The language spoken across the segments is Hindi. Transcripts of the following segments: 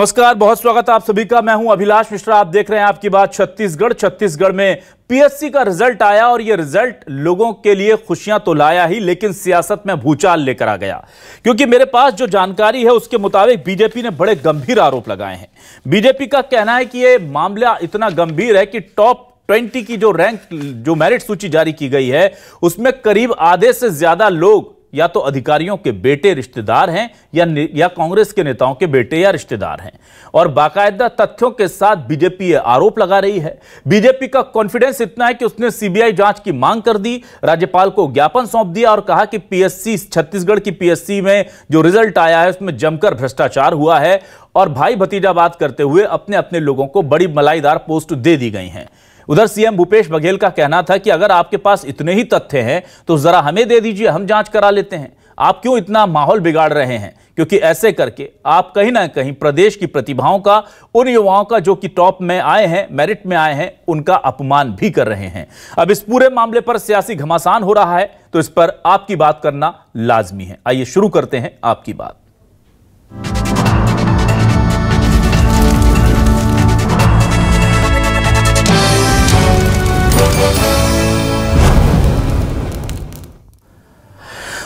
नमस्कार, बहुत स्वागत है आप सभी का। मैं हूं अभिलाष मिश्रा। आप देख रहे हैं आपकी बात छत्तीसगढ़ में पीएससी का रिजल्ट आया और यह रिजल्ट लोगों के लिए खुशियां तो लाया ही, लेकिन सियासत में भूचाल लेकर आ गया। क्योंकि मेरे पास जो जानकारी है उसके मुताबिक बीजेपी ने बड़े गंभीर आरोप लगाए हैं। बीजेपी का कहना है कि यह मामला इतना गंभीर है कि टॉप 20 की जो मेरिट सूची जारी की गई है उसमें करीब आधे से ज्यादा लोग या तो अधिकारियों के बेटे रिश्तेदार हैं या कांग्रेस के नेताओं के बेटे या रिश्तेदार हैं। और बाकायदा तथ्यों के साथ बीजेपी ये आरोप लगा रही है। बीजेपी का कॉन्फिडेंस इतना है कि उसने सीबीआई जांच की मांग कर दी, राज्यपाल को ज्ञापन सौंप दिया और कहा कि पीएससी, छत्तीसगढ़ की पीएससी में जो रिजल्ट आया है उसमें जमकर भ्रष्टाचार हुआ है और भाई भतीजावाद करते हुए अपने अपने लोगों को बड़ी मलाईदार पोस्ट दे दी गई हैं। उधर सीएम भूपेश बघेल का कहना था कि अगर आपके पास इतने ही तथ्य हैं तो जरा हमें दे दीजिए, हम जांच करा लेते हैं। आप क्यों इतना माहौल बिगाड़ रहे हैं? क्योंकि ऐसे करके आप कहीं ना कहीं प्रदेश की प्रतिभाओं का, उन युवाओं का जो कि टॉप में आए हैं, मेरिट में आए हैं, उनका अपमान भी कर रहे हैं। अब इस पूरे मामले पर सियासी घमासान हो रहा है तो इस पर आपकी बात करना लाजमी है। आइए शुरू करते हैं आपकी बात।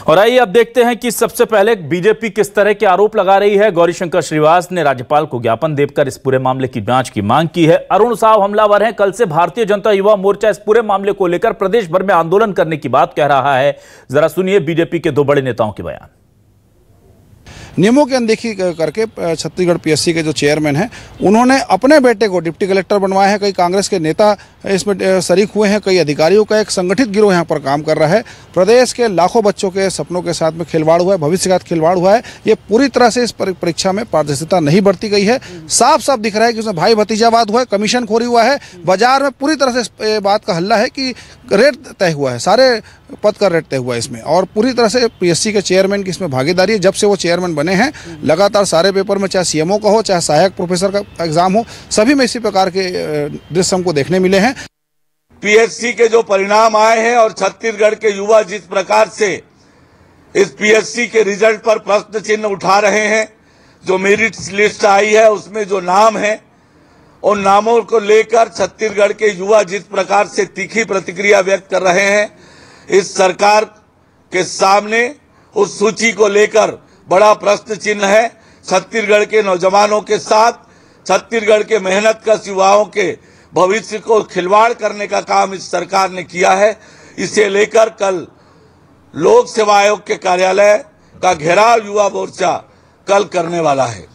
और आइए अब देखते हैं कि सबसे पहले बीजेपी किस तरह के आरोप लगा रही है। गौरीशंकर श्रीवास ने राज्यपाल को ज्ञापन देकर इस पूरे मामले की जांच की मांग की है। अरुण साव हमलावर हैं। कल से भारतीय जनता युवा मोर्चा इस पूरे मामले को लेकर प्रदेश भर में आंदोलन करने की बात कह रहा है। जरा सुनिए बीजेपी के दो बड़े नेताओं के बयान। नियमों की अनदेखी करके छत्तीसगढ़ पीएससी के जो चेयरमैन हैं उन्होंने अपने बेटे को डिप्टी कलेक्टर बनवाया है। कई कांग्रेस के नेता इसमें शरीक हुए हैं। कई अधिकारियों का एक संगठित गिरोह यहाँ पर काम कर रहा है। प्रदेश के लाखों बच्चों के सपनों के साथ में खिलवाड़ हुआ है, भविष्य के साथ खिलवाड़ हुआ है। ये पूरी तरह से इस परीक्षा में पारदर्शिता नहीं बरती गई है। साफ साफ दिख रहा है कि उसमें भाई भतीजावाद हुआ है, कमीशन खोरी हुआ है। बाजार में पूरी तरह से बात का हल्ला है कि रेट तय हुआ है, सारे पद का रेट तय हुआ है इसमें। और पूरी तरह से पीएससी के चेयरमैन की इसमें भागीदारी है। जब से वो चेयरमैन बने हैं लगातार सारे पेपर में, चाहे सीएमओ का हो, चाहे सहायक प्रोफेसर का एग्जाम हो, सभी में इसी प्रकार के दृश्य हमको देखने मिले हैं। पीएससी के जो परिणाम आए हैं और छत्तीसगढ़ के युवा जिस प्रकार से इस पीएससी के रिजल्ट पर प्रश्न चिन्ह उठा रहे हैं, जो मेरिट लिस्ट आई है उसमें जो नाम है, उन नामों को लेकर छत्तीसगढ़ के युवा जिस प्रकार से तीखी प्रतिक्रिया व्यक्त कर रहे हैं, इस सरकार के सामने उस सूची को लेकर बड़ा प्रश्न चिन्ह है। छत्तीसगढ़ के नौजवानों के साथ छत्तीसगढ़ के मेहनतकश युवाओं के भविष्य को खिलवाड़ करने का काम इस सरकार ने किया है। इसे लेकर कल लोक सेवा आयोग के कार्यालय का घेराव युवा मोर्चा कल करने वाला है।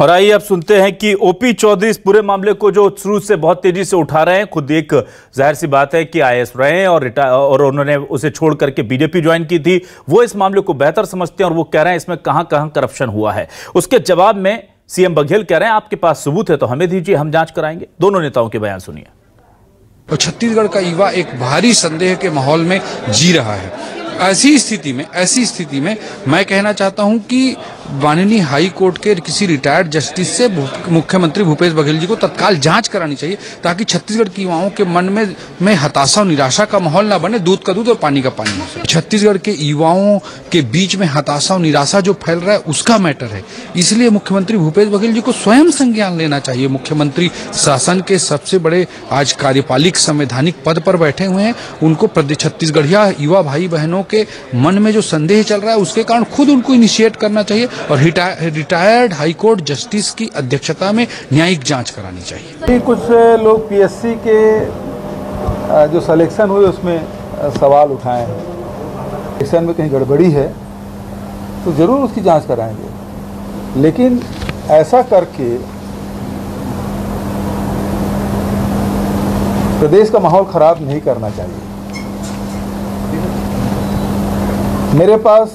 और आइए अब सुनते हैं कि ओपी चौधरी इस पूरे मामले को जो शुरू से बहुत तेजी से उठा रहे हैं। खुद एक जाहिर सी बात है कि आईएएस रहे हैं और उन्होंने उसे छोड़ करके बीजेपी ज्वाइन की थी। वो इस मामले को बेहतर समझते हैं और वो कह रहे हैं इसमें कहां कहां करप्शन हुआ है। उसके जवाब में सीएम बघेल कह रहे हैं आपके पास सबूत है तो हमें दीजिए, हम जांच कराएंगे। दोनों नेताओं के बयान सुनिए। और छत्तीसगढ़ का युवा एक भारी संदेह के माहौल में जी रहा है। ऐसी स्थिति में मैं कहना चाहता हूं कि माननीय हाई कोर्ट के किसी रिटायर्ड जस्टिस से मुख्यमंत्री भूपेश बघेल जी को तत्काल जांच करानी चाहिए, ताकि छत्तीसगढ़ के युवाओं के मन में हताशा और निराशा का माहौल ना बने, दूध का दूध और पानी का पानी हो। छत्तीसगढ़ के युवाओं के बीच में हताशा और निराशा जो फैल रहा है उसका मैटर है। इसलिए मुख्यमंत्री भूपेश बघेल जी को स्वयं संज्ञान लेना चाहिए। मुख्यमंत्री शासन के सबसे बड़े आज कार्यपालिक संवैधानिक पद पर बैठे हुए हैं। उनको छत्तीसगढ़िया युवा भाई बहनों के मन में जो संदेह चल रहा है उसके कारण खुद उनको इनिशिएट करना चाहिए और रिटायर्ड हाईकोर्ट जस्टिस की अध्यक्षता में न्यायिक जांच करानी चाहिए। कुछ लोग पीएससी के जो सिलेक्शन हुए उसमें सवाल उठाए हैं, सिलेक्शन में कहीं गड़बड़ी है तो जरूर उसकी जांच कराएंगे, लेकिन ऐसा करके प्रदेश का माहौल खराब नहीं करना चाहिए। मेरे पास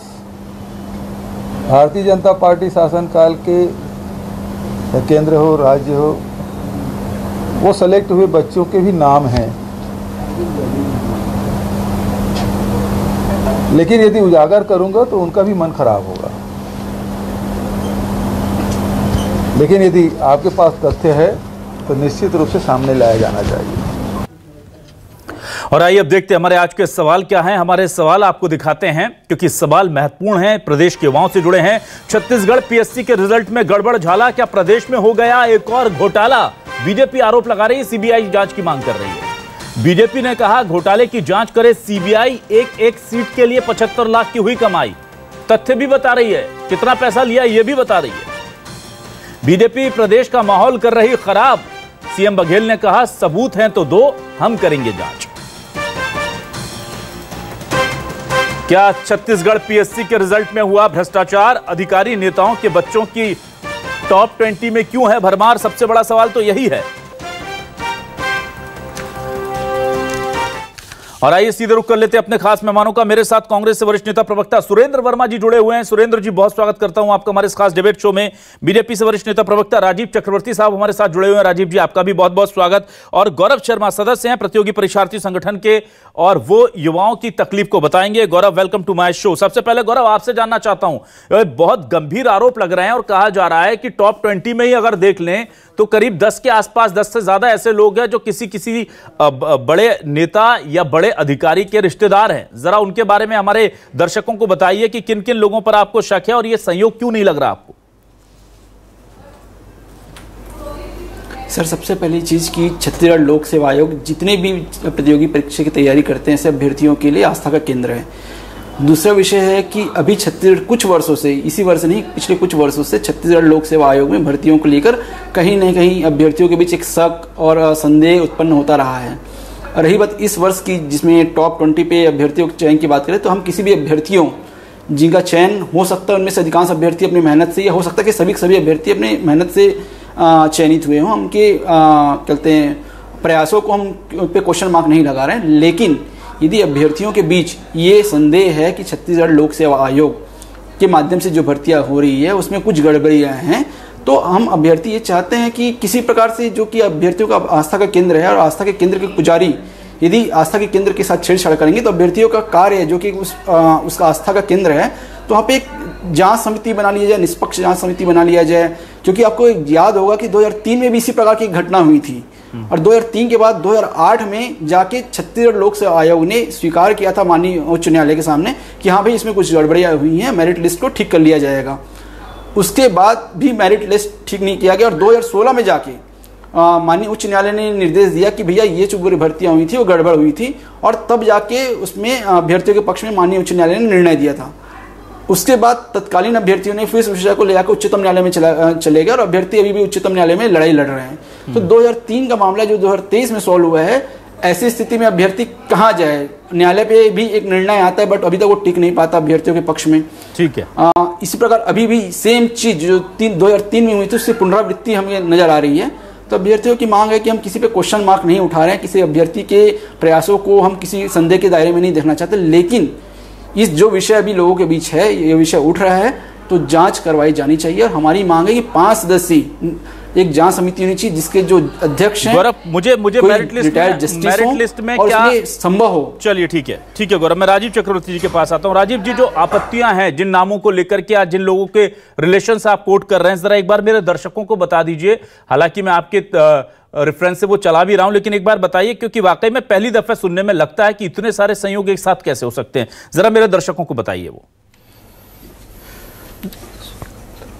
भारतीय जनता पार्टी शासनकाल के केंद्र हो, राज्य हो, वो सेलेक्ट हुए बच्चों के भी नाम हैं, लेकिन यदि उजागर करूंगा तो उनका भी मन खराब होगा। लेकिन यदि आपके पास तथ्य है तो निश्चित रूप से सामने लाया जाना चाहिए। और आइए अब देखते हैं हमारे आज के सवाल क्या हैं। हमारे सवाल आपको दिखाते हैं क्योंकि सवाल महत्वपूर्ण हैं, प्रदेश के युवाओं से जुड़े हैं। छत्तीसगढ़ पीएससी के रिजल्ट में गड़बड़ झाला, क्या प्रदेश में हो गया एक और घोटाला? बीजेपी आरोप लगा रही है, सीबीआई जांच की मांग कर रही है। बीजेपी ने कहा घोटाले की जांच करे सीबीआई, एक सीट के लिए 75 लाख की हुई कमाई। तथ्य भी बता रही है, कितना पैसा लिया यह भी बता रही है। बीजेपी प्रदेश का माहौल कर रही खराब, सीएम बघेल ने कहा सबूत हैं तो दो, हम करेंगे जांच। क्या छत्तीसगढ़ पीएससी के रिजल्ट में हुआ भ्रष्टाचार? अधिकारी नेताओं के बच्चों की टॉप 20 में क्यों है भरमार? सबसे बड़ा सवाल तो यही है। और आइए सीधे रुख कर लेते हैं अपने खास मेहमानों का। मेरे साथ कांग्रेस से वरिष्ठ नेता प्रवक्ता सुरेंद्र वर्मा जी जुड़े हुए हैं। सुरेंद्र जी, बहुत स्वागत करता हूं आपका हमारे इस खास डिबेट शो में। बीजेपी से वरिष्ठ नेता प्रवक्ता राजीव चक्रवर्ती साहब हमारे साथ जुड़े हुए हैं। राजीव जी, आपका भी बहुत बहुत स्वागत। और गौरव शर्मा, सदस्य हैं प्रतियोगी परीक्षार्थी संगठन के, और वो युवाओं की तकलीफ को बताएंगे। गौरव, वेलकम टू माय शो। सबसे पहले गौरव, आपसे जानना चाहता हूं, बहुत गंभीर आरोप लग रहे हैं और कहा जा रहा है कि टॉप 20 में ही अगर देख लें तो करीब 10 के आसपास, 10 से ज्यादा ऐसे लोग हैं जो किसी बड़े नेता या बड़े अधिकारी के रिश्तेदार हैं। जरा उनके बारे में हमारे दर्शकों को बताइए कि किन किन लोगों पर आपको शक है और यह संयोग क्यों नहीं लग रहा आपको? सर, सबसे पहली चीज की छत्तीसगढ़ लोक सेवा आयोग जितने भी प्रतियोगी परीक्षा की तैयारी करते हैं ऐसे अभ्यर्थियों के लिए आस्था का केंद्र है। दूसरा विषय है कि अभी छत्तीसगढ़ कुछ वर्षों से, इसी वर्ष नहीं पिछले कुछ वर्षों से छत्तीसगढ़ लोक सेवा आयोग में भर्तियों को लेकर कहीं न कहीं अभ्यर्थियों के बीच एक शक और संदेह उत्पन्न होता रहा है। रही बात इस वर्ष की, जिसमें टॉप 20 पे अभ्यर्थियों के चयन की बात करें, तो हम किसी भी अभ्यर्थियों जिनका चयन हो सकता है उनमें से अधिकांश अभ्यर्थी अपनी मेहनत से, या हो सकता है कि सभी अभ्यर्थी अपनी मेहनत से चयनित हुए हों, उनके कहते हैं प्रयासों को हम पे क्वेश्चन मार्क नहीं लगा रहे हैं। लेकिन यदि अभ्यर्थियों के बीच ये संदेह है कि छत्तीसगढ़ लोक सेवा आयोग के माध्यम से जो भर्तियां हो रही है उसमें कुछ गड़बड़ियां हैं, तो हम अभ्यर्थी ये चाहते हैं कि किसी प्रकार से, जो कि अभ्यर्थियों का आस्था का केंद्र है और आस्था के केंद्र के पुजारी यदि आस्था के केंद्र के साथ छेड़छाड़ करेंगे तो अभ्यर्थियों का कार्य है जो कि उसका आस्था का केंद्र है, तो वहाँ पे एक जांच समिति बना लिया जाए, निष्पक्ष जांच समिति बना लिया जाए। क्योंकि आपको याद होगा कि 2003 में भी इसी प्रकार की घटना हुई थी, और 2003 के बाद 2008 में जाके छत्तीसगढ़ लोक सेवा आयोग ने स्वीकार किया था माननीय उच्च न्यायालय के सामने कि हाँ भाई इसमें कुछ गड़बड़ियां हुई हैं, मेरिट लिस्ट को ठीक कर लिया जाएगा। उसके बाद भी मेरिट लिस्ट ठीक नहीं किया गया, और 2016 में जाके माननीय उच्च न्यायालय ने निर्देश दिया कि भैया ये जो भर्तियां हुई थी वो गड़बड़ हुई थी, और तब जाके उसमें अभ्यर्थियों के पक्ष में माननीय उच्च न्यायालय ने निर्णय दिया था। उसके बाद तत्कालीन अभ्यर्थियों ने फिर इस विषय को लेकर उच्चतम न्यायालय में चले गए, और अभ्यर्थी अभी भी उच्चतम न्यायालय में लड़ाई लड़ रहे हैं। तो 2003 का मामला जो 2023 में सॉल्व हुआ है, ऐसी स्थिति में अभ्यर्थी कहाँ जाए? न्यायालय पे भी एक निर्णय आता है, बट अभी तक वो टिक नहीं पाता अभ्यर्थियों के पक्ष में। ठीक है। इसी प्रकार अभी भी सेम चीज जो 2003 में हुई थी उससे पुनरावृत्ति हमें नजर आ रही है। तो अभ्यर्थियों की मांग है कि हम किसी पे क्वेश्चन मार्क नहीं उठा रहे हैं, किसी अभ्यर्थी के प्रयासों को हम किसी संदेह के दायरे में नहीं देखना चाहते, लेकिन इस जो विषय अभी लोगों के बीच है, ये विषय उठ रहा है, तो जांच करवाई जानी चाहिए। और हमारी मांग है कि 5 सदस्यीय एक जांच समिति होनी चाहिए जिसके जो अध्यक्ष हैं गौरव, मुझे मेरिट लिस्ट में क्या संभव हो। चलिए ठीक है गौरव, मैं राजीव चक्रवर्ती जी के पास आता हूं। राजीव जी, जो आपत्तियां हैं जिन नामों को लेकर के, आज जिन लोगों के रिलेशन आप कोट कर रहे हैं, जरा एक बार मेरे दर्शकों को बता दीजिए। हालांकि मैं आपके रेफरेंस से वो चला भी रहा हूं, लेकिन एक बार बताइए, क्योंकि वाकई में पहली दफा सुनने में लगता है कि इतने सारे संयोग एक साथ कैसे हो सकते हैं। जरा मेरे दर्शकों को बताइए वो।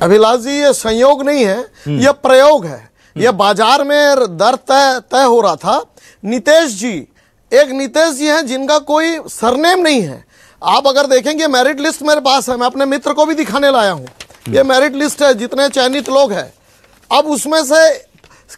अभिलाष जी, ये संयोग नहीं है, ये प्रयोग है। ये बाजार में दर तय हो रहा था। नीतीश जी हैं जिनका कोई सरनेम नहीं है। आप अगर देखेंगे मेरिट लिस्ट मेरे पास है, मैं अपने मित्र को भी दिखाने लाया हूं। ये मेरिट लिस्ट है जितने चयनित लोग हैं। अब उसमें से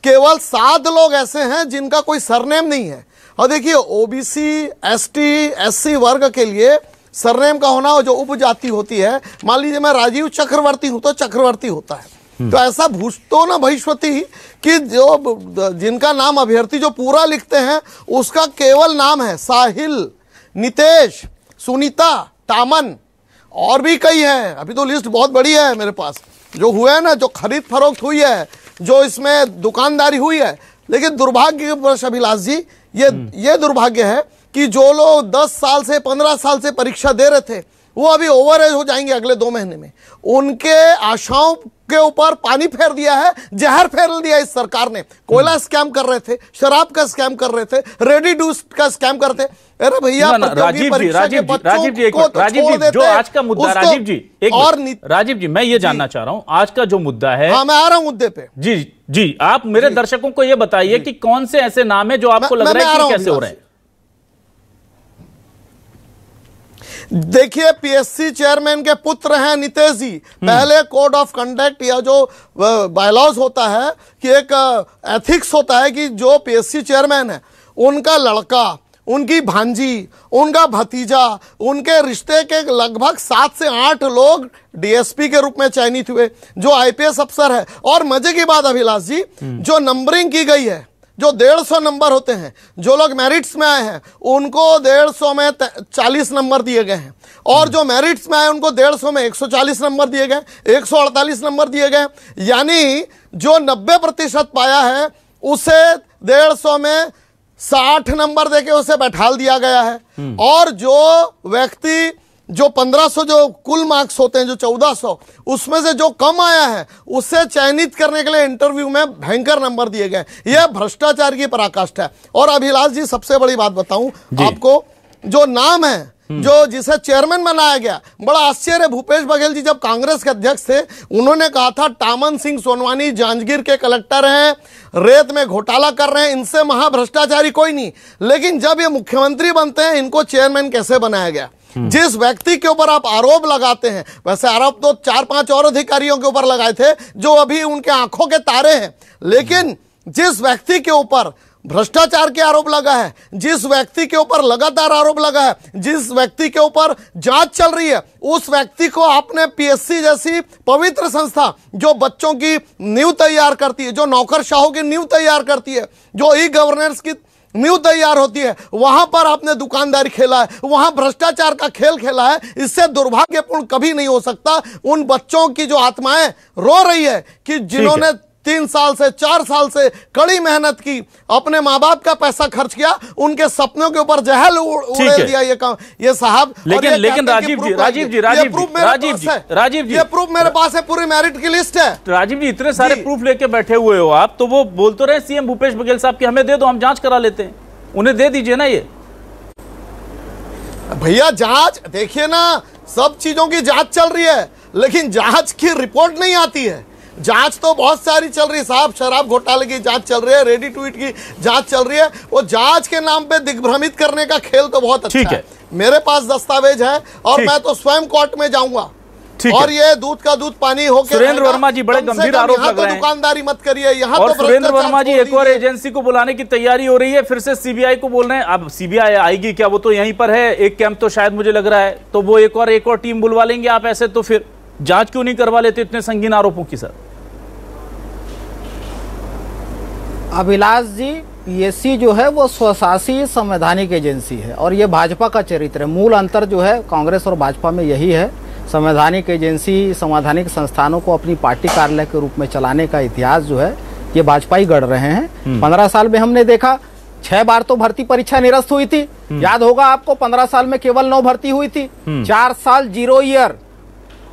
केवल 7 लोग ऐसे हैं जिनका कोई सरनेम नहीं है। और देखिए, ओबीसी, एसटी, एससी वर्ग के लिए सरनेम का होना, जो उपजाति होती है, मान लीजिए मैं राजीव चक्रवर्ती हूं तो चक्रवर्ती होता है। तो ऐसा भूषतो न भविष्यति कि जो जिनका नाम अभ्यर्थी जो पूरा लिखते हैं उसका केवल नाम है साहिल, नितेश, सुनीता, टामन, और भी कई हैं। अभी तो लिस्ट बहुत बड़ी है मेरे पास, जो हुए हैं ना, जो खरीद फरोख्त हुई है, जो इसमें दुकानदारी हुई है। लेकिन दुर्भाग्यवश अभिलाष जी, ये दुर्भाग्य है कि जो लोग 10 साल से 15 साल से परीक्षा दे रहे थे वो अभी ओवर एज हो जाएंगे अगले 2 महीने में। उनके आशाओं के ऊपर पानी फेर दिया है, जहर फेर दिया इस सरकार ने। कोयला स्कैम कर रहे थे, शराब का स्कैम कर रहे थे, रेडी टू का स्कैम करते। अरे भैया राजीव जी, जो आज का मुद्दा, राजीव जी मैं ये जानना चाह रहा हूं आज का जो मुद्दा है। हाँ, मैं आ रहा हूं मुद्दे पे। जी आप मेरे दर्शकों को ये बताइए कि कौन से ऐसे नाम है जो आपको लग रहा है कि कैसे हो रहे हैं। देखिए, पीएससी चेयरमैन के पुत्र हैं नितेश जी। पहले कोड ऑफ कंडक्ट या जो बायलॉज होता है कि एक एथिक्स होता है कि जो पीएससी चेयरमैन है उनका लड़का, उनकी भांजी, उनका भतीजा, उनके रिश्ते के लगभग 7 से 8 लोग डीएसपी के रूप में चयनित हुए, जो आईपीएस अफसर है। और मजे की बात अभिलाष जी, जो नंबरिंग की गई है, जो 150 नंबर होते हैं, जो लोग मेरिट्स में आए हैं उनको 150 में 40 नंबर दिए गए हैं, और जो मेरिट्स में आए उनको 150 में 140 नंबर दिए गए, 148 नंबर दिए गए। यानी जो 90% पाया है उसे 150 में 60 नंबर देके उसे बैठाल दिया गया है। और जो व्यक्ति जो 1500 जो कुल मार्क्स होते हैं, जो 1400, उसमें से जो कम आया है उससे चयनित करने के लिए इंटरव्यू में भयंकर नंबर दिए गए। यह भ्रष्टाचार की पराकाष्ठा है। और अभिलाष जी, सबसे बड़ी बात बताऊं आपको, जो नाम है जो जिसे चेयरमैन बनाया गया, बड़ा आश्चर्य। भूपेश बघेल जी जब कांग्रेस के अध्यक्ष थे, उन्होंने कहा था टामन सिंह सोनवानी जांजगीर के कलेक्टर हैं, रेत में घोटाला कर रहे हैं, इनसे महाभ्रष्टाचारी कोई नहीं। लेकिन जब ये मुख्यमंत्री बनते हैं, इनको चेयरमैन कैसे बनाया गया? जिस व्यक्ति के ऊपर आप आरोप लगाते हैं, वैसे आरोप तो 4-5 और अधिकारियों के ऊपर लगाए थे जो अभी उनके आंखों के तारे हैं, लेकिन जिस व्यक्ति के ऊपर भ्रष्टाचार के आरोप लगा है, जिस व्यक्ति के ऊपर लगातार आरोप लगा है, जिस व्यक्ति के ऊपर जांच चल रही है, उस व्यक्ति को आपने पीएससी जैसी पवित्र संस्था जो बच्चों की नींव तैयार करती है, जो नौकरशाहों की नींव तैयार करती है, जो ई गवर्नेंस की नींव तैयार होती है, वहां पर आपने दुकानदारी खेला है, वहां भ्रष्टाचार का खेल खेला है। इससे दुर्भाग्यपूर्ण कभी नहीं हो सकता। उन बच्चों की जो आत्माएं रो रही है कि जिन्होंने 3 साल से 4 साल से कड़ी मेहनत की, अपने माँ बाप का पैसा खर्च किया, उनके सपनों के ऊपर जहर उड़ेल दिया ये साहब। लेकिन राजीव जी, ये प्रूफ मेरे पास है, पूरी मेरिट की लिस्ट है। राजीव जी, इतने सारे प्रूफ लेके बैठे हुए हो आप, तो वो बोल तो रहे सीएम भूपेश बघेल साहब कि हमें दे दो, हम जांच करा लेते हैं। उन्हें दे दीजिए ना। ये भैया जांच देखिए ना, सब चीजों की जांच चल रही है, लेकिन जांच की रिपोर्ट नहीं आती है। जांच तो बहुत सारी चल रही है साहब, शराब घोटाले की जांच चल रही है, रेडी टू ईट की जांच चल रही है। वो जांच के नाम पे दिग्भ्रमित करने का खेल तो बहुत अच्छा है। मेरे पास दस्तावेज है और मैं तो स्वयं कोर्ट में जाऊंगा, और ये दूध का दूध पानी होकर। सुरेंद्र वर्मा जी बड़े गंभीर आरोप लग रहे हैं। दुकानदारी मत करिए यहाँ। और सुरेंद्र वर्मा जी एक और एजेंसी को बुलाने की तैयारी हो रही है, फिर से सीबीआई को बोल रहे हैं। अब सीबीआई आएगी क्या? वो तो यहीं पर है, एक कैंप तो शायद मुझे लग रहा है, तो वो एक और टीम बुलवा लेंगे आप। ऐसे तो फिर जांच क्यों नहीं करवा लेते इतने संगीन आरोपों की? सर अभिलाष जी, पीएससी जो है वो स्वशासी संवैधानिक एजेंसी है और ये भाजपा का चरित्र है। मूल अंतर जो है कांग्रेस और भाजपा में यही है। संवैधानिक एजेंसी, संवैधानिक संस्थानों को अपनी पार्टी कार्यालय के रूप में चलाने का इतिहास जो है ये भाजपा ही गढ़ रहे हैं। 15 साल में हमने देखा 6 बार तो भर्ती परीक्षा निरस्त हुई थी। याद होगा आपको, 15 साल में केवल 9 भर्ती हुई थी। 4 साल 0 ईयर।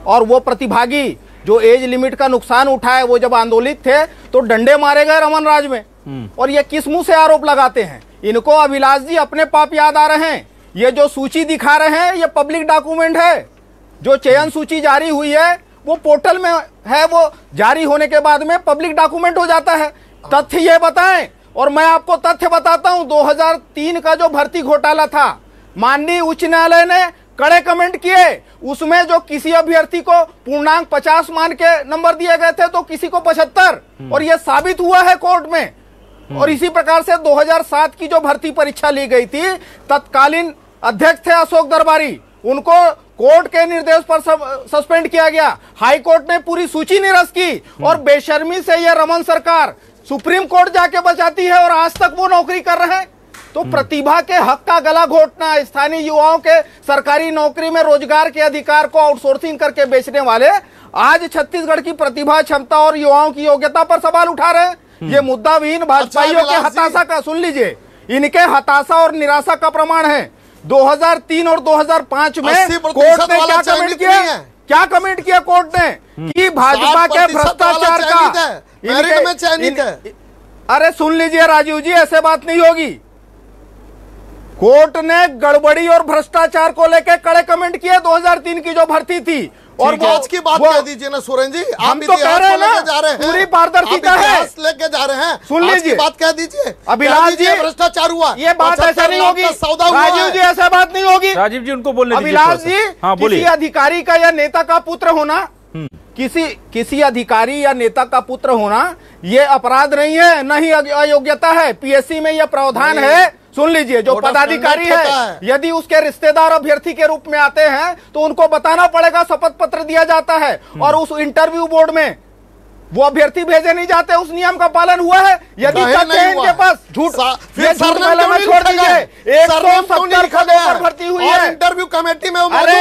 और वो प्रतिभागी जो एज लिमिट का नुकसान उठाए, वो जब आंदोलित थे तो डंडे मारे गए रमन राज में। और ये किस मुंह से आरोप लगाते हैं? इनको अभिलाष जी अपने पाप याद आ रहे हैं। ये जो सूची दिखा रहे हैं ये पब्लिक डॉक्यूमेंट है। जो चयन सूची जारी हुई है वो पोर्टल में है, वो जारी होने के बाद में पब्लिक डॉक्यूमेंट हो जाता है। तथ्य ये बताएं। और मैं आपको तथ्य बताता हूं, 2003 का जो भर्ती घोटाला था, माननीय उच्च न्यायालय ने कड़े कमेंट किए। उसमें जो किसी अभ्यर्थी को पूर्णांक 50 मान के नंबर दिए गए थे तो किसी को 75, और यह साबित हुआ है कोर्ट में। और इसी प्रकार से 2007 की जो भर्ती परीक्षा ली गई थी, तत्कालीन अध्यक्ष थे अशोक दरबारी, उनको कोर्ट के निर्देश पर सस्पेंड किया गया। हाई कोर्ट ने पूरी सूची निरस्त की और बेशर्मी से यह रमन सरकार सुप्रीम कोर्ट जाके बचाती है और आज तक वो नौकरी कर रहे हैं। तो प्रतिभा के हक का गला घोटना, स्थानीय युवाओं के सरकारी नौकरी में रोजगार के अधिकार को आउटसोर्सिंग करके बेचने वाले आज छत्तीसगढ़ की प्रतिभा, क्षमता और युवाओं की योग्यता पर सवाल उठा रहे हैं। ये मुद्दा विहीन भाजपाइयों के हताशा का, सुन लीजिए, इनके हताशा और निराशा का प्रमाण है। 2003 और 2005 में कोर्ट ने क्या कमेंट किया? क्या कमेंट किया कोर्ट ने कि भाजपा के भ्रष्टाचार का मेरिट में चयनित है। अरे सुन लीजिए राजीव जी, ऐसे बात नहीं होगी। कोर्ट ने गड़बड़ी और भ्रष्टाचार को लेकर कड़े कमेंट किए 2003 की जो भर्ती थी। और आज की बात कह दीजिए ना सुरेंद्र जी, हम तो कह रहे हैं ना, जा रहे हैं, पूरी पारदर्शिता है, लेके जा रहे हैं। सुन लीजिए, बात कह दीजिए। अभिलाष जी, भ्रष्टाचार हुआ, ये बात ऐसा नहीं होगी राजीव जी, ऐसा बात नहीं होगी। राजीव जी उनको बोलने दीजिए। अभिलाष जी, हाँ, किसी अधिकारी का या नेता का पुत्र होना, किसी अधिकारी या नेता का पुत्र होना ये अपराध नहीं है, न ही अयोग्यता है। पीएससी में यह प्रावधान है। सुन लीजिए, जो पदाधिकारी है यदि उसके रिश्तेदार अभ्यर्थी के रूप में आते हैं तो उनको बताना पड़ेगा, शपथ पत्र दिया जाता है और उस इंटरव्यू बोर्ड में वो अभ्यर्थी भेजे नहीं जाते। उस नियम का पालन हुआ है? यदि तथ्य है इनके पास, झूठ ये झूठ पहले में छोड़ दीजिए। 170 पदों पर भर्ती हुई है इंटरव्यू कमेटी में। अरे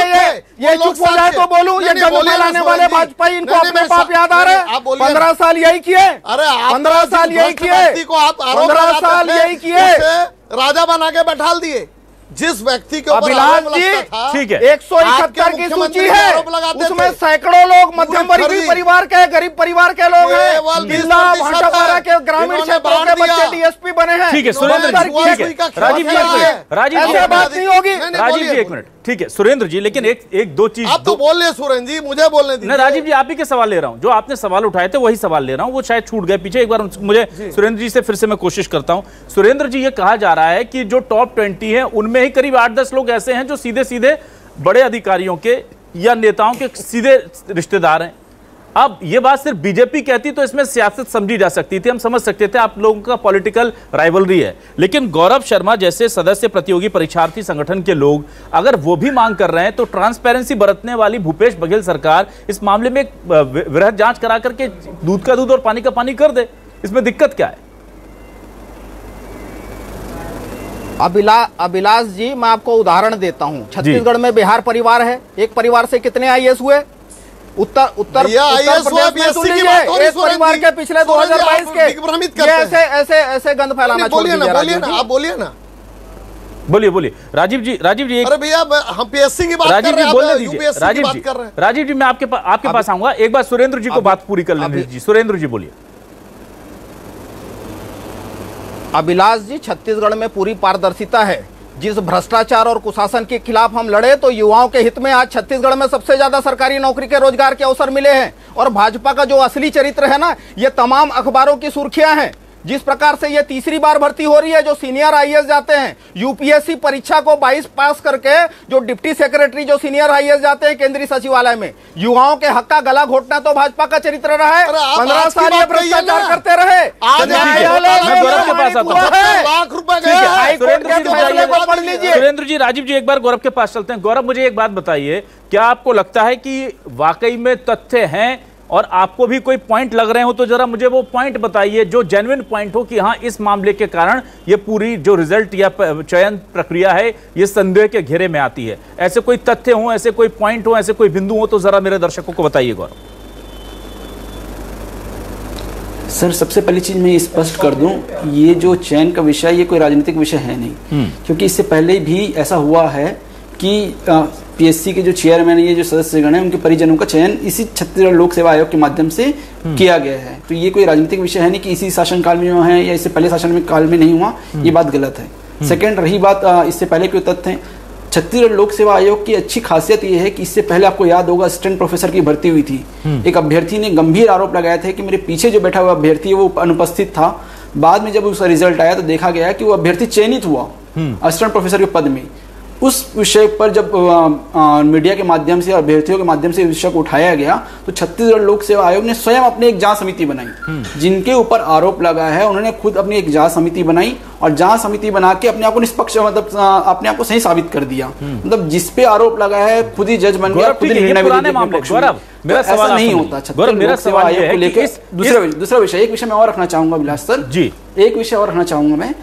ये चुप हो जाए तो बोलूं, ये गंद फैलाने वाले भाजपा, इनको अपने पाप याद आ रहे हैं। 15 साल यही किए, अरे 15 साल यही किए, 15 साल यही किए, राजा बना के बैठा दिए। जिस व्यक्ति के अभिलाष जी, ठीक है, 171 की सूची है, उसमें सैकड़ों लोग मध्यम वर्गीय परिवार के, गरीब परिवार के लोग हैं। जिला भाटापारा के ग्रामीण क्षेत्रों के बच्चे डीएसपी बने हैं। ठीक है सुरेंद्र जी, राजीव जी, ऐसे बात नहीं होगी। राजीव जी एक मिनट, ठीक है सुरेंद्र जी, लेकिन एक दो चीज आप तो बोल रहे सुरेंद्र जी, मुझे बोलने दीजिए। राजीव जी, आप ही के सवाल ले रहा हूं, जो आपने सवाल उठाए थे वही सवाल ले रहा हूं, वो शायद छूट गए पीछे। एक बार मुझे सुरेंद्र जी से फिर से मैं कोशिश करता हूं। सुरेंद्र जी, ये कहा जा रहा है कि जो टॉप 20 है उनमें ही करीब 8-10 लोग ऐसे हैं जो सीधे सीधे बड़े अधिकारियों के या नेताओं के सीधे रिश्तेदार हैं। अब ये बात सिर्फ बीजेपी कहती तो इसमें सियासत समझी जा सकती थी, हम समझ सकते थे आप लोगों का पॉलिटिकल राइवलरी है। लेकिन गौरव शर्मा जैसे सदस्य प्रतियोगी परीक्षार्थी संगठन के लोग अगर वो भी मांग कर रहे हैं तो ट्रांसपेरेंसी बरतने वाली भूपेश बघेल सरकार इस मामले में एक वृहद जांच करा करके दूध का दूध और पानी का पानी कर दे। इसमें दिक्कत क्या है? अभिलाष जी, मैं आपको उदाहरण देता हूं। छत्तीसगढ़ में बिहार परिवार है, एक परिवार से कितने आईएएस हुए? उत्तर प्रदेश में सुन लीजिए, एक परिवार के पिछले 2022 के ऐसे गंद फैलाना छोड़ दीजिए। आप बोलिए ना, बोलिए राजीव जी अरे भैया हम पीएससी की बात कर रहे हैं, राजीव जी बोलने दीजिए। राजीव जी मैं आपके पास आऊंगा, एक बार सुरेंद्र जी को बात पूरी कर लेने दीजिए। सुरेंद्र जी बोलिए। अभिलाष जी, छत्तीसगढ़ में पूरी पारदर्शिता है। जिस भ्रष्टाचार और कुशासन के खिलाफ हम लड़े तो युवाओं के हित में आज छत्तीसगढ़ में सबसे ज्यादा सरकारी नौकरी के रोजगार के अवसर मिले हैं। और भाजपा का जो असली चरित्र है ना, ये तमाम अखबारों की सुर्खियां हैं। जिस प्रकार से ये तीसरी बार भर्ती हो रही है, जो सीनियर आईएएस जाते हैं यूपीएससी परीक्षा को 22 पास करके, जो डिप्टी सेक्रेटरी जो सीनियर आईएएस जाते हैं केंद्रीय सचिवालय में, युवाओं के हक का गला घोटना तो भाजपा का चरित्र रहा है। 15 साल ये भ्रष्टाचार करते रहे। सुरेंद्र जी, राजीव जी एक बार गौरव के पास चलते हैं। गौरव, मुझे एक बात बताइए, क्या आपको लगता है कि वाकई में तथ्य हैं और आपको भी कोई पॉइंट लग रहे हो तो जरा मुझे वो पॉइंट बताइए जो जेन्युइन पॉइंट हो कि हाँ, इस मामले के कारण ये पूरी जो रिजल्ट या चयन प्रक्रिया है ये संदेह के घेरे में आती है। ऐसे कोई तथ्य हो, ऐसे कोई पॉइंट हो, ऐसे कोई बिंदु हो तो जरा मेरे दर्शकों को बताइए। गौरव सर, सबसे पहली चीज मैं स्पष्ट कर दूं, ये जो चयन का विषय ये कोई राजनीतिक विषय है नहीं। क्योंकि इससे पहले भी ऐसा हुआ है कि पीएससी के जो चेयरमैन, ये जो सदस्यगण हैं, उनके परिजनों का चयन इसी छत्तीसगढ़ लोक सेवा आयोग के माध्यम से किया गया है। तो ये कोई राजनीतिक विषय है नहीं कि इसी शासनकाल में हुआ है या इससे पहले शासन काल में नहीं हुआ, ये बात गलत है। सेकंड, रही बात इससे पहले के तथ्य हैं, छत्तीसगढ़ लोक सेवा आयोग की अच्छी खासियत ये है कि इससे पहले आपको याद होगा असिस्टेंट प्रोफेसर की भर्ती हुई थी। एक अभ्यर्थी ने गंभीर आरोप लगाया था कि मेरे पीछे जो बैठा हुआ अभ्यर्थी है वो अनुपस्थित था। बाद में जब उसका रिजल्ट आया तो देखा गया कि वो अभ्यर्थी चयनित हुआ असिस्टेंट प्रोफेसर के पद में। उस विषय पर जब मीडिया के माध्यम से और अभ्यर्थियों के माध्यम से इस विषय को उठाया गया तो छत्तीसगढ़ लोक सेवा आयोग ने स्वयं अपनी एक जांच समिति बनाई। जिनके ऊपर आरोप लगा है उन्होंने खुद अपनी एक जांच समिति बनाई और जांच समिति बना के अपने आप को निष्पक्ष, मतलब अपने आप को सही साबित कर दिया। मतलब जिस पे आरोप लगा है खुद ही जज बन गया, खुद ही निर्णय भी दिया। मेरा सवाल नहीं होता छत्तीसगढ़ लोक सेवा आयोग को लेकर। दूसरा विषय, एक विषय मैं और रखना चाहूंगा अभिलाष सर जी, एक विषय और रखना चाहूंगा मैं।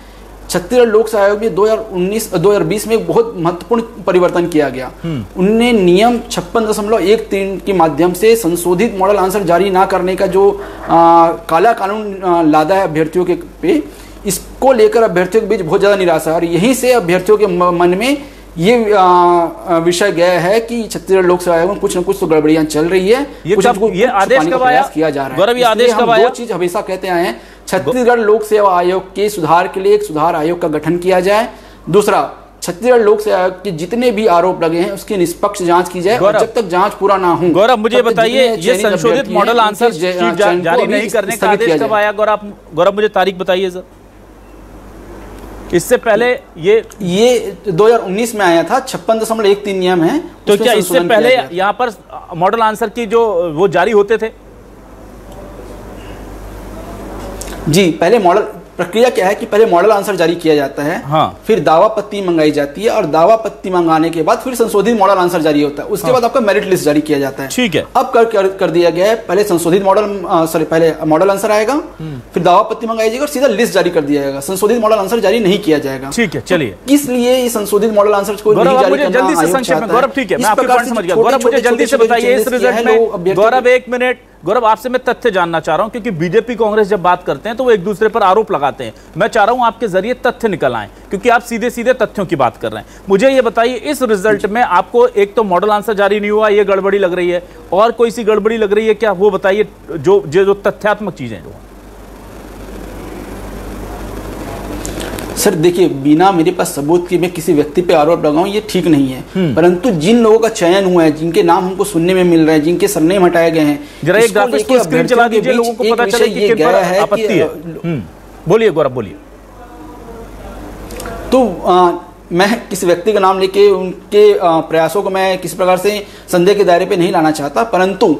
छत्तीसगढ़ लोक सेवा आयोग में 2020 में एक बहुत महत्वपूर्ण परिवर्तन किया गया। उनने नियम 56.13 के माध्यम से संशोधित मॉडल आंसर जारी ना करने का जो काला कानून लादा है अभ्यर्थियों के पे, इसको लेकर अभ्यर्थियों के बीच बहुत ज्यादा निराशा है और यहीं से अभ्यर्थियों के मन में ये विषय गया है कि छत्तीसगढ़ लोक सेवा आयोग में कुछ न कुछ तो गड़बड़ियां चल रही है। ये आदेश कब आया किया जा रहा है? गौरव, ये आदेश कब आया? दो चीज हमेशा कहते आए हैं, छत्तीसगढ़ लोक सेवा आयोग के सुधार के लिए एक सुधार आयोग का गठन किया जाए। दूसरा, छत्तीसगढ़ लोक सेवा आयोग के जितने भी आरोप लगे हैं उसकी निष्पक्ष जांच की जाए, और जब तक जांच पूरा ना हो। गौरव, मुझे बताइए, ये संशोधित मॉडल आंसर शीट जारी नहीं करने का आदेश कब आया? गौरव, मुझे तारीख बताइए सर। इससे पहले ये 2019 में आया था, 56.13 नियम है। तो क्या इससे पहले यहाँ पर मॉडल आंसर की जो वो जारी होते थे? जी, पहले मॉडल प्रक्रिया क्या है कि पहले मॉडल आंसर जारी किया जाता है, हाँ। फिर दावा पत्ती मंगाई जाती है, और दावा पत्ती मंगाने के बाद फिर संशोधित मॉडल आंसर जारी होता है। उसके बाद आपका मेरिट लिस्ट जारी किया जाता है। ठीक है। अब कर दिया गया है, पहले संशोधित पहले मॉडल आंसर आएगा, फिर दावा पत्ती मंगाई जाएगी और सीधा लिस्ट जारी कर दिया जाएगा। संशोधित मॉडल आंसर जारी नहीं किया जाएगा। ठीक है, चलिए। इसलिए ये संशोधित मॉडल आंसर को जल्दी से संक्षेप में, गौरव, ठीक है, मैं आपकी बात समझ गया। गौरव, मुझे जल्दी से बताइए इस रिजल्ट में। गौरव, 1 मिनट। गौरव, आपसे मैं तथ्य जानना चाह रहा हूं, क्योंकि बीजेपी कांग्रेस जब बात करते हैं तो वो एक दूसरे पर आरोप लगाते हैं। मैं चाह रहा हूं आपके जरिए तथ्य निकल आए, क्योंकि आप सीधे सीधे तथ्यों की बात कर रहे हैं। मुझे ये बताइए, इस रिजल्ट में आपको एक तो मॉडल आंसर जारी नहीं हुआ, ये गड़बड़ी लग रही है, और कोई सी गड़बड़ी लग रही है क्या? वो बताइए, जो तथ्यात्मक चीजें जो। सर देखिए, बिना मेरे पास सबूत के मैं किसी व्यक्ति पे आरोप लगाऊं ये ठीक नहीं है, परंतु जिन लोगों का चयन हुआ है, जिनके नाम हमको सुनने में मिल रहे हैं, जिनके सरनेम हटाए गए हैं, जरा एक ग्राफिक्स को स्क्रीन चला दीजिए, लोगों को पता चले कि किन पर आपत्ति है। बोलिए गौरव, बोलिए। तो मैं किसी व्यक्ति का नाम लेके उनके प्रयासों को मैं किसी प्रकार से संदेह के दायरे पे नहीं लाना चाहता, परंतु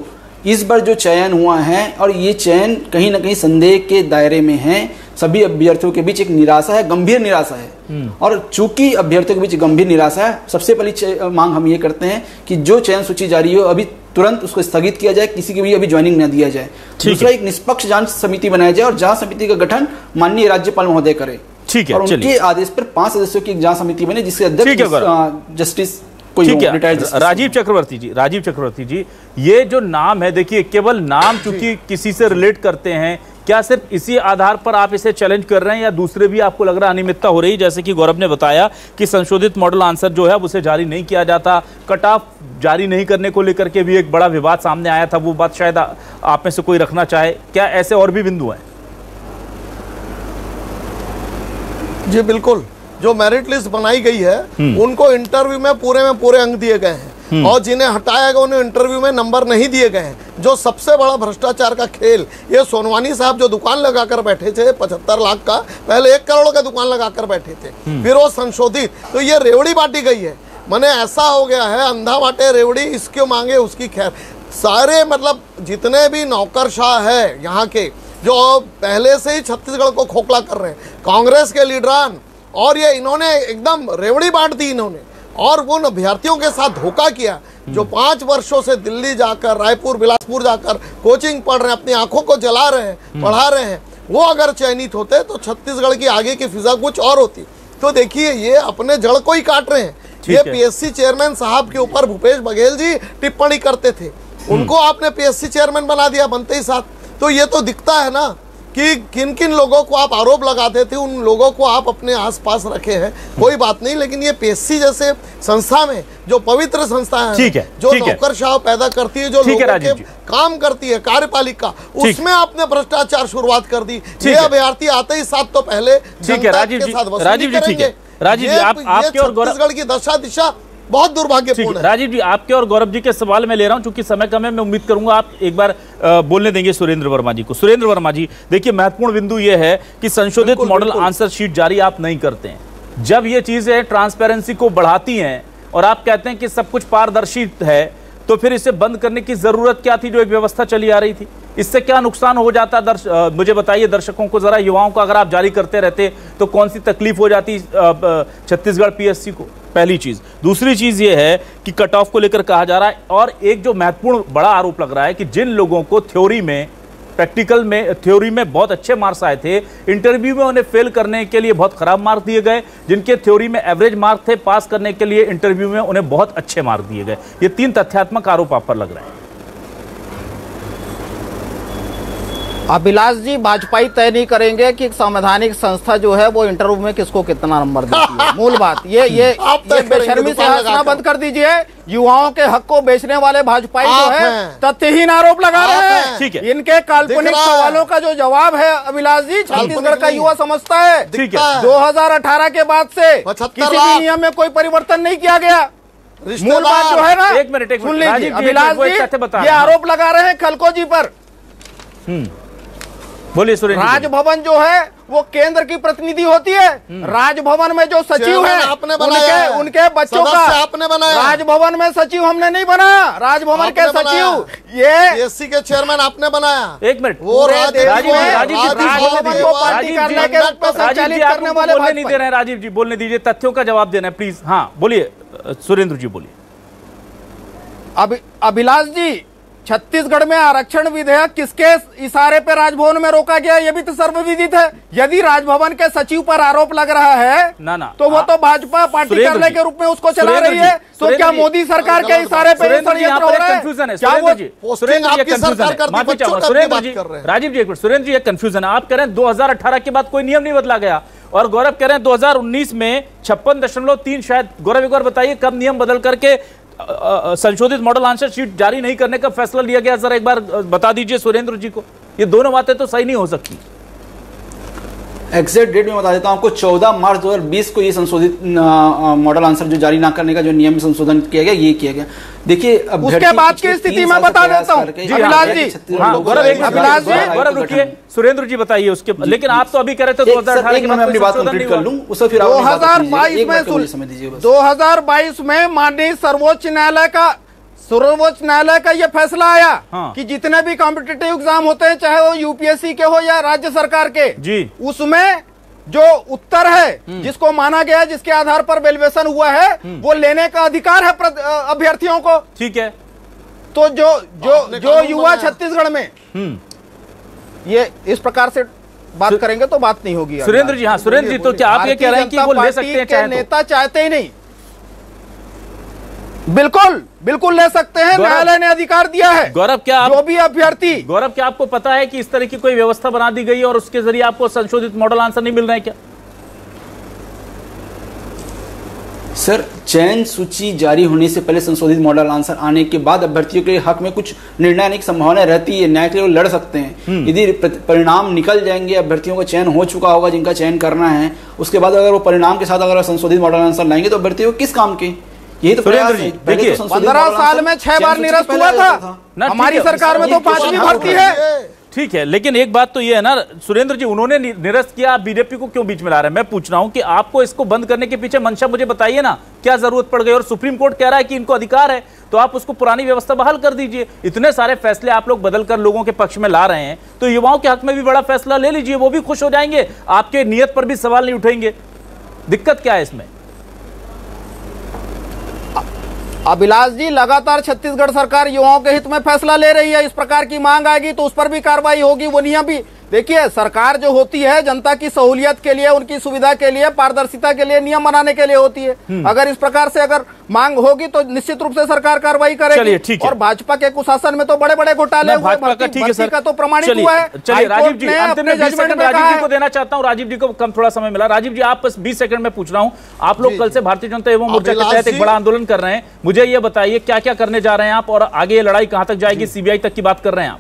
इस बार जो चयन हुआ है, और ये चयन कहीं ना कहीं संदेह के दायरे में है। सभी अभ्यर्थियों के बीच एक निराशा है, गंभीर निराशा है, और चूंकि अभ्यर्थियों के बीच गंभीर निराशा है, सबसे पहली मांग हम ये करते हैं कि जो चयन सूची जारी हो अभी तुरंत उसको स्थगित किया जाए, किसी की भी अभी ज्वाइनिंग न दिया जाए। दूसरा, एक निष्पक्ष जांच समिति बनाई जाए, और जांच समिति का गठन माननीय राज्यपाल महोदय करे। ठीक है, और उनके आदेश पर 5 सदस्यों की एक जांच समिति बने, जिसके अध्यक्ष जस्टिस ठीक है राजीव चक्रवर्ती जी, ये जो नाम है, देखिए केवल नाम चूंकि किसी से रिलेट करते हैं, क्या सिर्फ इसी आधार पर आप इसे चैलेंज कर रहे हैं, या दूसरे भी आपको लग रहा है अनियमितता हो रही है? जैसे कि गौरव ने बताया कि संशोधित मॉडल आंसर जो है उसे जारी नहीं किया जाता, कट ऑफ जारी नहीं करने को लेकर के भी एक बड़ा विवाद सामने आया था, वो बात शायद आप में से कोई रखना चाहे, क्या ऐसे और भी बिंदु हैं? जी बिल्कुल, जो मेरिट लिस्ट बनाई गई है उनको इंटरव्यू में पूरे अंक दिए गए हैं, और जिन्हें हटाया गया उन्हें इंटरव्यू में नंबर नहीं दिए गए हैं। जो सबसे बड़ा भ्रष्टाचार का खेल, ये सोनवानी साहब जो दुकान लगाकर बैठे थे 75 लाख का, पहले 1 करोड़ का दुकान लगाकर बैठे थे, फिर वो संशोधित, तो ये रेवड़ी बांटी गई है। माने ऐसा हो गया है, अंधा बांटे रेवड़ी, इसके मांगे उसकी खैर। सारे मतलब जितने भी नौकरशाह है यहाँ के, जो पहले से ही छत्तीसगढ़ को खोखला कर रहे हैं, कांग्रेस के लीडरान, और ये इन्होंने एकदम रेवड़ी बांट दी इन्होंने, और उन अभ्यर्थियों के साथ धोखा किया जो 5 वर्षों से दिल्ली जाकर, रायपुर, बिलासपुर जाकर कोचिंग पढ़ रहे हैं, अपनी आंखों को जला रहे हैं, पढ़ा रहे हैं। वो अगर चयनित होते तो छत्तीसगढ़ की आगे की फिजा कुछ और होती। तो देखिए, ये अपने जड़ को ही काट रहे हैं। ये पीएससी चेयरमैन साहब के ऊपर भूपेश बघेल जी टिप्पणी करते थे, उनको आपने पीएससी चेयरमैन बना दिया बनते ही साथ। तो ये तो दिखता है ना कि किन किन लोगों को आप आरोप लगाते थे, उन लोगों को आप अपने आसपास रखे हैं, कोई बात नहीं। लेकिन ये पीएससी जैसे संस्था में, जो पवित्र संस्था है, जो नौकरशाह पैदा करती है, जो लोगों के काम करती है, कार्यपालिका, उसमें आपने भ्रष्टाचार शुरुआत कर दी। ये अभ्यर्थी आते ही साथ तो पहले जनता के साथ वसूली करेंगे। राजीव जी, आपके और छत्तीसगढ़ की दशा दिशा बहुत दुर्भाग्यपूर्ण है। राजीव जी, आपके और गौरव जी के सवाल में ले रहा हूं, चूंकि समय कम है, मैं उम्मीद करूंगा आप एक बार बोलने देंगे सुरेंद्र वर्मा जी को। सुरेंद्र वर्मा जी, देखिए महत्वपूर्ण बिंदु यह है कि संशोधित मॉडल आंसर शीट जारी आप नहीं करते हैं। जब ये चीजें ट्रांसपेरेंसी को बढ़ाती हैं और आप कहते हैं कि सब कुछ पारदर्शी है, तो फिर इसे बंद करने की जरूरत क्या थी, जो एक व्यवस्था चली आ रही थी? इससे क्या नुकसान हो जाता? मुझे बताइए, दर्शकों को जरा, युवाओं को, अगर आप जारी करते रहते तो कौन सी तकलीफ हो जाती छत्तीसगढ़ पीएससी को? पहली चीज। दूसरी चीज ये है कि कट ऑफ को लेकर कहा जा रहा है, और एक जो महत्वपूर्ण बड़ा आरोप लग रहा है कि जिन लोगों को थ्योरी में बहुत अच्छे मार्क्स आए थे, इंटरव्यू में उन्हें फेल करने के लिए बहुत खराब मार्क्स दिए गए। जिनके थ्योरी में एवरेज मार्क थे, पास करने के लिए इंटरव्यू में उन्हें बहुत अच्छे मार्क दिए गए। ये 3 तथ्यात्मक आरोप आप पर लग रहे हैं। अभिलाष जी भाजपाई तय नहीं करेंगे कि एक संवैधानिक संस्था जो है वो इंटरव्यू में किसको कितना नंबर देती है। मूल बात ये बेशर्मी से हंसना बंद कर दीजिए। युवाओं के हक को बेचने वाले भाजपाई जो है तथ्यहीन आरोप लगा रहे हैं। ठीक है, इनके काल्पनिक सवालों का जो जवाब है अभिलाष जी, छत्तीसगढ़ का युवा समझता है। ठीक है, 2018 के बाद से किसी भी नियम में कोई परिवर्तन नहीं किया गया। मूल बात जो है ना, एक मिनट सुन लीजिए, अभिलाष जी ये आरोप लगा रहे हैं खलको जी पर। बोलिए सुरेंद्र। राजभवन जो है वो केंद्र की प्रतिनिधि होती है। राजभवन में जो सचिव है उनके बच्चों का आपने बनाया। राजभवन में सचिव हमने नहीं बनाया, राजभवन के सचिव ये पीएससी के चेयरमैन आपने बनाया। एक मिनट, वो राजीव वाले नहीं दे रहे हैं। राजीव जी बोलने दीजिए, तथ्यों का जवाब देना है प्लीज। हाँ बोलिए सुरेंद्र जी, बोलिए। अभिलाष जी, छत्तीसगढ़ में आरक्षण विधेयक किसके इशारे पे राजभवन में रोका गया, ये भी तो सर्वविदित है। यदि राजभवन के सचिव पर आरोप लग रहा है ना तो वो तो भाजपा पार्टी कार्यालय के रूप में उसको चला रही है। तो क्या मोदी सरकार के इशारे पे षड्यंत्र हो रहा है? कंफ्यूजन है सुरेंद्र जी, माफी चाहूंगा सुरेंद्र जी। राजीव जी एक मिनट, सुरेंद्र जी एक कंफ्यूजन है। आप कह रहे हैं 2018 के बाद कोई नियम नहीं बदला गया, और गौरव कह रहे हैं 2019 में 56.3 शायद। गौरव एक बार बताइए कब नियम बदल करके संशोधित मॉडल आंसर शीट जारी नहीं करने का फैसला लिया गया, जरा एक बार बता दीजिए सुरेंद्र जी को। ये दोनों बातें तो सही नहीं हो सकती। एग्जैक्ट डेट में बता देता हूं आपको, 14 मार्च 2020 को ये संशोधित मॉडल आंसर जो जारी ना करने का जो नियम संशोधन किया गया, ये किया गया। देखिए उसके बाद की स्थिति में बता देता हूं अभिलाष जी। अभिलाष जी गौरव रुकिए, सुरेंद्र जी बताइए उसके। लेकिन आप तो अभी कह रहे थे 2018 के बाद अपनी बात कंप्लीट कर लूं, उससे फिर 2022 में माननीय सर्वोच्च न्यायालय का यह फैसला आया कि जितने भी कॉम्पिटिटिव एग्जाम होते हैं, चाहे वो यूपीएससी के हो या राज्य सरकार के जी, उसमें जो उत्तर है जिसको माना गया, जिसके आधार पर वेल्युएशन हुआ है, वो लेने का अधिकार है अभ्यर्थियों को। ठीक है, तो जो युवा छत्तीसगढ़ में ये इस प्रकार से बात करेंगे तो बात नहीं होगी। सुरेंद्र जी, हाँ सुरेंद्र जी, तो क्या आप ये कह रहे हैं कि वो ले सकते हैं? चाहे नेता चाहते ही नहीं, बिल्कुल ले सकते हैं, न्यायालय ने अधिकार दिया है। गौरव क्या जो भी अभ्यर्थी, गौरव क्या आपको पता है कि इस तरह की कोई व्यवस्था बना दी गई और उसके जरिए आपको संशोधित मॉडल आंसर नहीं मिल रहे हैं क्या? सर, चयन सूची जारी होने से पहले संशोधित मॉडल आंसर आने के बाद अभ्यर्थियों के हक में कुछ निर्णय आने की संभावना रहती है। न्याय के लिए लड़ सकते हैं। यदि परिणाम निकल जाएंगे, अभ्यर्थियों का चयन हो चुका होगा जिनका चयन करना है, उसके बाद अगर वो परिणाम के साथ अगर संशोधित मॉडल आंसर लाएंगे तो अभ्यर्थियों को किस काम के? यही तो सुरेंद्र जी देखिए, 15 साल में 6 बार निरस्त हुआ था। हमारी सरकार में तो 5वीं भर्ती है। ठीक है, लेकिन एक बात तो ये है ना सुरेंद्र जी, उन्होंने निरस्त किया, आप बीजेपी को क्यों बीच में ला रहे हैं? मैं पूछ रहा हूं कि आपको इसको बंद करने के पीछे मंशा मुझे बताइए ना, क्या जरूरत पड़ गई? और सुप्रीम कोर्ट कह रहा है कि इनको अधिकार है, तो आप उसको पुरानी व्यवस्था बहाल कर दीजिए। इतने सारे फैसले आप लोग बदल कर लोगों के पक्ष में ला रहे हैं, तो युवाओं के हक में भी बड़ा फैसला ले लीजिए, वो भी खुश हो जाएंगे, आपके नियत पर भी सवाल नहीं उठेंगे। दिक्कत क्या है इसमें? अभिलाष जी, लगातार छत्तीसगढ़ सरकार युवाओं के हित में फैसला ले रही है। इस प्रकार की मांग आएगी तो उस पर भी कार्रवाई होगी। वो नियम भी देखिए, सरकार जो होती है जनता की सहूलियत के लिए, उनकी सुविधा के लिए, पारदर्शिता के लिए, नियम बनाने के लिए होती है। अगर इस प्रकार से अगर मांग होगी तो निश्चित रूप से सरकार कार्रवाई करेगी। और भाजपा के कुशासन में तो बड़े बड़े घोटाले हुए, भर्ती का तो प्रमाणित हुआ है। चलिए राजीव जी, अंतिम में 20 सेकंड राजीव जी को देना चाहता हूं। राजीव जी को कम थोड़ा समय मिला। राजीव जी, आप बस 20 सेकंड में पूछ रहा हूं, आप लोग कल से भारतीय जनता एवं मोर्चा के तहत एक बड़ा आंदोलन कर रहे हैं, मुझे ये बताइए क्या क्या करने जा रहे हैं आप, और आगे ये लड़ाई कहां तक जाएगी? सीबीआई तक की बात कर रहे हैं आप?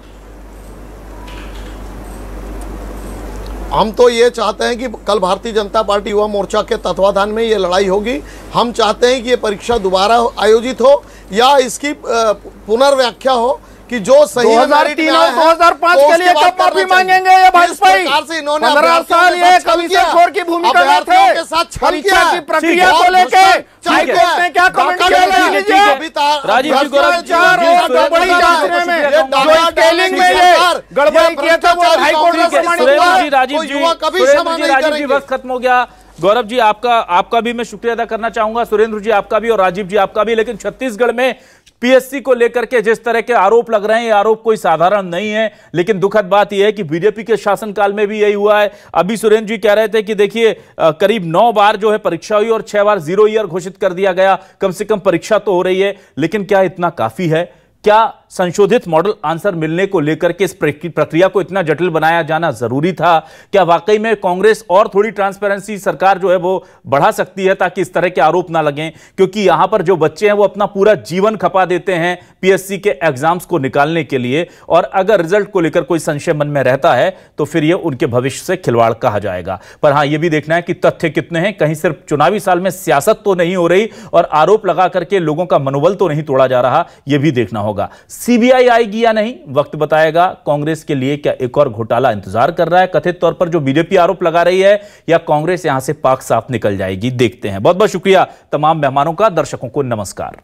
हम तो ये चाहते हैं कि कल भारतीय जनता पार्टी युवा मोर्चा के तत्वाधान में ये लड़ाई होगी। हम चाहते हैं कि ये परीक्षा दोबारा आयोजित हो या इसकी पुनर्व्याख्या हो कि जो सही 2003 और 2005 के लिए कब माफी मांगेंगे ये भाजपाई? 15 साल ये कमीशन छोड़ की भूमिका में थे। परीक्षा की प्रक्रिया को लेके हाईकोर्ट ने क्या कमेंट किया? राजीव जी, गड़बड़ी जांचने में जो स्केलिंग में ये गड़बड़ी किया था वो हाईकोर्ट में सुरेंद्र जी, राजीव जी वक्त खत्म हो गया। गौरव जी, आपका भी मैं शुक्रिया अदा करना चाहूंगा, सुरेंद्र जी आपका भी और राजीव जी आपका भी। लेकिन छत्तीसगढ़ में पीएससी को लेकर के जिस तरह के आरोप लग रहे हैं, ये आरोप कोई साधारण नहीं है। लेकिन दुखद बात यह है कि बीजेपी के शासनकाल में भी यही हुआ है। अभी सुरेंद्र जी कह रहे थे कि देखिए करीब 9 बार जो है परीक्षा हुई और 6 बार 0 ईयर घोषित कर दिया गया। कम से कम परीक्षा तो हो रही है, लेकिन क्या इतना काफी है? क्या संशोधित मॉडल आंसर मिलने को लेकर के इस प्रक्रिया को इतना जटिल बनाया जाना जरूरी था? क्या वाकई में कांग्रेस और थोड़ी ट्रांसपेरेंसी सरकार जो है वो बढ़ा सकती है ताकि इस तरह के आरोप ना लगें? क्योंकि यहां पर जो बच्चे हैं वो अपना पूरा जीवन खपा देते हैं पीएससी के एग्जाम्स को निकालने के लिए, और अगर रिजल्ट को लेकर कोई संशय मन में रहता है तो फिर यह उनके भविष्य से खिलवाड़ कहा जाएगा। पर हां, यह भी देखना है कि तथ्य कितने हैं, कहीं सिर्फ चुनावी साल में सियासत तो नहीं हो रही और आरोप लगा करके लोगों का मनोबल तो नहीं तोड़ा जा रहा, यह भी देखना होगा। सीबीआई आएगी या नहीं, वक्त बताएगा। कांग्रेस के लिए क्या एक और घोटाला इंतजार कर रहा है कथित तौर पर जो बीजेपी आरोप लगा रही है, या कांग्रेस यहां से पाक साफ निकल जाएगी? देखते हैं। बहुत बहुत शुक्रिया तमाम मेहमानों का। दर्शकों को नमस्कार।